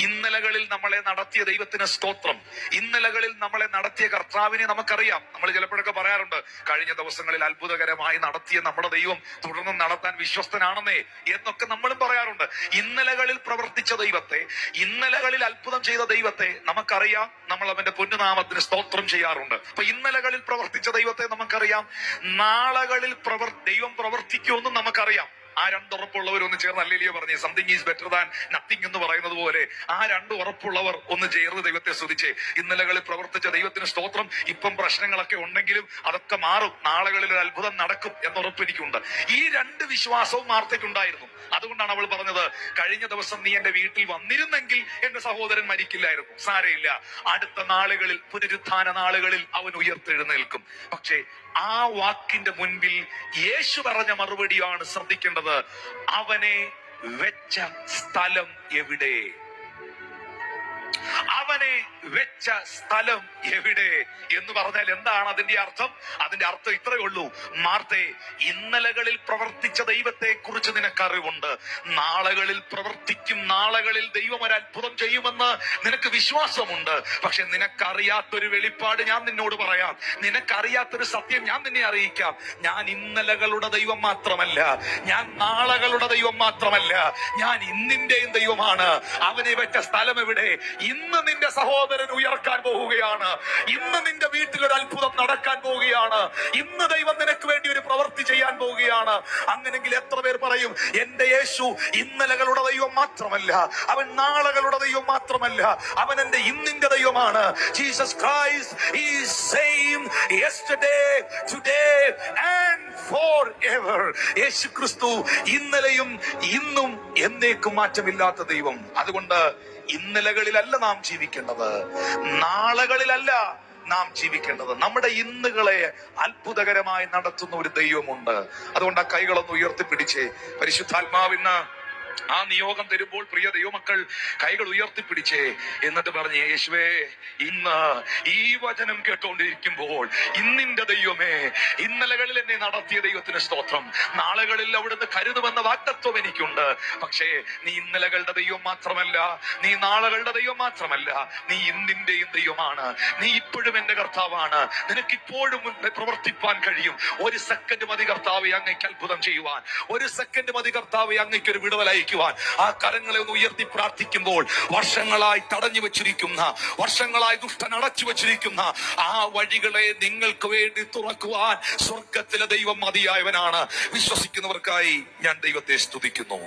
ഇന്നലകളിൽ നമ്മളെ നടത്തിയ ദൈവത്തിന് സ്തോത്രം. ഇന്നലകളിൽ നമ്മളെ നടത്തിയ കർത്താവിനെ നമുക്കറിയാം. നമ്മൾ ചിലപ്പോഴൊക്കെ പറയാറുണ്ട്, കഴിഞ്ഞ ദിവസങ്ങളിൽ അത്ഭുതകരമായി നടത്തിയ നമ്മുടെ ദൈവം തുടർന്ന് നടത്താൻ വിശ്വസ്തനാണെന്നേ എന്നൊക്കെ നമ്മളും പറയാറുണ്ട്. ഇന്നലകളിൽ പ്രവർത്തിച്ച ദൈവത്തെ, ഇന്നലകളിൽ അത്ഭുതം ചെയ്ത ദൈവത്തെ നമുക്കറിയാം. നമ്മൾ അവന്റെ പൊന്നുനാമത്തിന് സ്തോത്രം ചെയ്യാറുണ്ട്. അപ്പൊ ഇന്നലകളിൽ പ്രവർത്തിച്ച ദൈവത്തെ നമുക്കറിയാം. നാളകളിൽ ദൈവം പ്രവർത്തിക്കുമെന്നും നമുക്കറിയാം. ആ രണ്ടുറപ്പുള്ളവർ ഒന്ന് ചേർന്ന് ഹല്ലേലൂയ പറഞ്ഞേ. Something is better than nothing എന്ന് പറയുന്നത് പോലെ ആ രണ്ട് ഉറപ്പുള്ളവർ ഒന്ന് ചേർന്ന് ദൈവത്തെ സ്തുതിച്ചേ. ഇന്നലകളിൽ പ്രവർത്തിച്ച ദൈവത്തിന് സ്തോത്രം. ഇപ്പം പ്രശ്നങ്ങളൊക്കെ ഉണ്ടെങ്കിലും അതൊക്കെ മാറും, നാളുകളിൽ ഒരു അത്ഭുതം നടക്കും എന്ന ഉറപ്പ് എനിക്കുണ്ട്. ഈ രണ്ട് വിശ്വാസവും മാർത്തയ്ക്കുണ്ടായിരുന്നു. അതുകൊണ്ടാണ് അവൾ പറഞ്ഞത്, കഴിഞ്ഞ ദിവസം നീ എന്റെ വീട്ടിൽ വന്നിരുന്നെങ്കിൽ എന്റെ സഹോദരൻ മരിക്കില്ലായിരുന്നു. സാരയില്ല, അടുത്ത നാളുകളിൽ, പുനരുത്ഥാന നാളുകളിൽ അവൻ ഉയർത്തെഴുന്നേൽക്കും. പക്ഷേ ആ വാക്കിന്റെ മുൻപിൽ യേശു പറഞ്ഞ മറുപടിയാണ് ശ്രദ്ധിക്കേണ്ടത്. അവനെ വെച്ച സ്ഥലം എവിടെ? അവനെ വെച്ച സ്ഥലം എവിടെ എന്ന് പറഞ്ഞാൽ എന്താണ് അതിന്റെ അർത്ഥം? അതിന്റെ അർത്ഥം ഇത്രയേ ഉള്ളൂ, മാർത്തേ, ഇന്നലകളിൽ പ്രവർത്തിച്ച ദൈവത്തെ കുറിച്ച് നിനക്കറിവുണ്ട്. നാളുകളിൽ പ്രവർത്തിക്കും, നാളുകളിൽ ദൈവം ഒരു അത്ഭുതം ചെയ്യുമെന്ന് നിനക്ക് വിശ്വാസമുണ്ട്. പക്ഷെ നിനക്കറിയാത്തൊരു വെളിപ്പാട് ഞാൻ നിന്നോട് പറയാം. നിനക്കറിയാത്തൊരു സത്യം ഞാൻ നിന്നെ അറിയിക്കാം. ഞാൻ ഇന്നലകളുടെ ദൈവം മാത്രമല്ല, ഞാൻ നാളുകളുടെ ദൈവം മാത്രമല്ല, ഞാൻ ഇന്നിന്റെയും ദൈവമാണ്. അവനെ വെച്ച സ്ഥലം എവിടെ? ഇന്ന് നിന്റെ സഹോദരൻ ഉയർക്കാൻ പോവുകയാണ്. ഇന്ന് നിന്റെ വീട്ടിൽ ഒരു അത്ഭുതം നടക്കാൻ പോവുകയാണ്. ഇന്ന് ദൈവം നിനക്ക് വേണ്ടി ഒരു പ്രവൃത്തി ചെയ്യാൻ പോവുകയാണ്. അങ്ങനെങ്കിൽ എത്ര പേർ പറയും, എന്റെ യേശു ഇന്നലകളുടെ ദൈവം മാത്രമല്ല, അവൻ നാളുകളുടെ ദൈവം മാത്രമല്ല, അവൻ എന്റെ ഇന്നിന്റെ ദൈവമാണ്. Jesus Christ is same yesterday, today and forever. യേശു ക്രിസ്തു ഇന്നലെയും ഇന്നും എന്നേക്കും മാറ്റമില്ലാത്ത ദൈവം. അതുകൊണ്ട് ഇന്നലകളിലല്ല നാം ജീവിക്കേണ്ടത്, നാളുകളിലല്ല നാം ജീവിക്കേണ്ടത്. നമ്മുടെ ഇന്നുകളെ അത്ഭുതകരമായി നടത്തുന്ന ഒരു ദൈവമുണ്ട്. അതുകൊണ്ട് ആ കൈകളൊന്ന് ഉയർത്തിപ്പിടിച്ചേ. പരിശുദ്ധാത്മാവിന് ആ നിയോഗം തരുമ്പോൾ പ്രിയ ദൈവമക്കൾ കൈകൾ ഉയർത്തിപ്പിടിച്ചേ. എന്നിട്ട് പറഞ്ഞേ, യേശുവേ, ഇന്ന് ഈ വചനം കേട്ടോണ്ടിരിക്കുമ്പോൾ ഇന്നിന്റെ ദൈവമേ, ഇന്നലകളിൽ എന്നെ നടത്തിയ ദൈവത്തിന് സ്തോത്രം. നാളുകളിൽ അവിടുന്ന് കരുതുമെന്ന വാഗ്ദത്വം എനിക്കുണ്ട്. പക്ഷേ നീ ഇന്നലകളുടെ ദൈവം മാത്രമല്ല, നീ നാളുകളുടെ ദൈവം മാത്രമല്ല, നീ ഇന്നിന്റെയും ദൈവമാണ്. നീ ഇപ്പോഴും എന്റെ കർത്താവാണ്. നിനക്കിപ്പോഴും പ്രവർത്തിപ്പാൻ കഴിയും. ഒരു സെക്കൻഡ് മതി കർത്താവെ അങ്ങേക്ക് അത്ഭുതം ചെയ്യുവാൻ. ഒരു സെക്കൻഡ് മതി കർത്താവെ അങ്ങേക്ക് ഒരു വിടുതലായി. ആ കരങ്ങളെ ഒന്ന് ഉയർത്തി പ്രാർത്ഥിക്കുമ്പോൾ വർഷങ്ങളായി തടഞ്ഞു വെച്ചിരിക്കുന്ന, വർഷങ്ങളായി ദുഷ്ടൻ അടച്ചു വെച്ചിരിക്കുന്ന ആ വഴികളെ നിങ്ങൾക്ക് വേണ്ടി തുറക്കുവാൻ സ്വർഗത്തിലെ ദൈവം മതിയായവനാണ്. വിശ്വസിക്കുന്നവർക്കായി ഞാൻ ദൈവത്തെ സ്തുതിക്കുന്നു.